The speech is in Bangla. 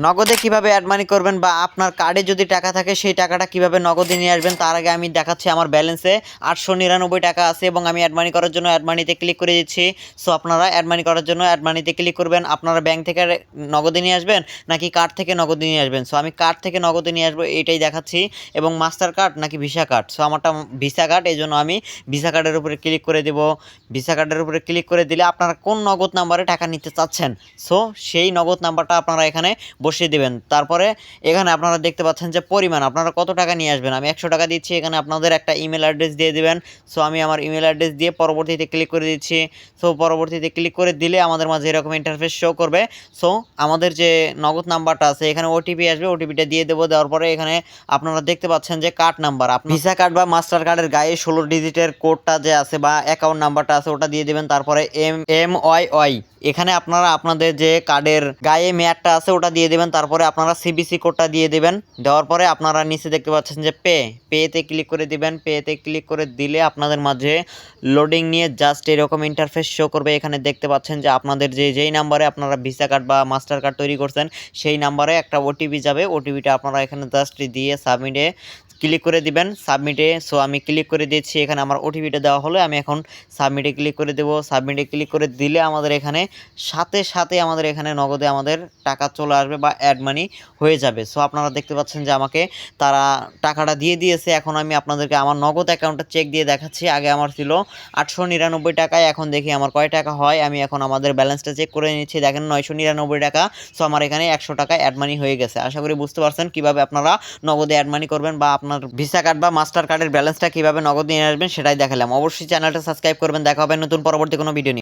নগদে কিভাবে অ্যাড মানি করবেন বা আপনার কার্ডে যদি টাকা থাকে সেই টাকাটা কিভাবে নগদে নিয়ে আসবেন তার আগে আমি দেখাচ্ছি আমার ব্যালেন্সে 899 টাকা আছে এবং আমি অ্যাড মানি করার জন্য অ্যাড মানিতে ক্লিক করে দিচ্ছি। সো আপনারা অ্যাড মানি করার জন্য অ্যাড মানিতে ক্লিক করবেন। আপনারা ব্যাংক থেকে নগদে নিয়ে আসবেন নাকি কার্ড থেকে নগদে নিয়ে আসবেন। সো আমি কার্ড থেকে নগদে নিয়ে আসবো এইটাই দেখাচ্ছি, এবং মাস্টার কার্ড নাকি ভিসা কার্ড। সো আমারটা ভিসা কার্ড, এই জন্য আমি ভিসা কার্ডের উপরে ক্লিক করে দেবো। ভিসা কার্ডের উপরে ক্লিক করে দিলে আপনারা কোন নগদ নাম্বারে টাকা নিতে চাচ্ছেন, সো সেই নগদ নাম্বারটা আপনারা এখানে বসিয়ে দেবেন। তারপরে এখানে আপনারা দেখতে পাচ্ছেন যে পরিমাণ আপনারা কত টাকা নিয়ে আসবেন। আমি 100 টাকা দিচ্ছি। এখানে আপনাদের একটা ইমেল অ্যাড্রেস দিয়ে দিবেন। সো আমি আমার ইমেল অ্যাড্রেস দিয়ে পরবর্তীতে ক্লিক করে দিচ্ছি। সো পরবর্তীতে ক্লিক করে দিলে আমাদের মাঝে এরকম ইন্টারফেস শো করবে। সো আমাদের যে নগদ নাম্বারটা আছে এখানে ওটিপি আসবে, ওটিপিটা দিয়ে দেবো। দেওয়ার পরে এখানে আপনারা দেখতে পাচ্ছেন যে কার্ড নাম্বার, আপনি ভিসা কার্ড বা মাস্টার কার্ডের গায়ে 16 ডিজিটের কোডটা যে আছে বা অ্যাকাউন্ট নাম্বারটা আছে ওটা দিয়ে দেবেন। তারপরে MYY এখানে আপনারা আপনাদের যে কার্ডের গায়ে মেয়াদটা আছে ওটা দিয়ে দেবেন। তারপরে আপনারা সিবিসি কোডটা দিয়ে দেবেন। দেওয়ার পরে আপনারা নিচে দেখতে পাচ্ছেন যে পেতে ক্লিক করে দিবেন। পেতে ক্লিক করে দিলে আপনাদের মাঝে লোডিং নিয়ে জাস্ট এরকম ইন্টারফেস শো করবে। এখানে দেখতে পাচ্ছেন যে আপনাদের যেই নাম্বারে আপনারা ভিসা কার্ড বা মাস্টার কার্ড তৈরি করছেন সেই নাম্বারে একটা ওটিপি যাবে। ওটিপিটা আপনারা এখানে জাস্ট দিয়ে সাবমিটে ক্লিক করে দিবেন, সাবমিটে। সো আমি ক্লিক করে দিচ্ছি। এখানে আমার ওটিপিটা দেওয়া হলো, আমি এখন সাবমিটে ক্লিক করে দেবো। সাবমিটে ক্লিক করে দিলে আমাদের এখানে সাথে সাথে আমাদের এখানে নগদে আমাদের টাকা চলে আসবে বা অ্যাড মানি হয়ে যাবে। সো আপনারা দেখতে পাচ্ছেন যে আমাকে তারা টাকাটা দিয়ে দিয়েছে। এখন আমি আপনাদেরকে আমার নগদ অ্যাকাউন্টটা চেক দিয়ে দেখাচ্ছি। আগে আমার ছিল 899 টাকায়, এখন দেখি আমার কয় টাকা হয়। আমি এখন আমাদের ব্যালেন্সটা চেক করে নিচ্ছি। দেখেন 999 টাকা। সো আমার এখানে 100 টাকা অ্যাড মানি হয়ে গেছে। আশা করি বুঝতে পারছেন কীভাবে আপনারা নগদে অ্যাড মানি করবেন বা আপনার ভিসা কার্ড বা মাস্টার কার্ডের ব্যালেন্সটা কীভাবে নগদ নিয়ে আসবেন সেটাই দেখালাম। অবশ্যই চ্যানেলটা সাবস্ক্রাইব করবেন। দেখা হবে নতুন পরবর্তী কোনো ভিডিও নিয়ে।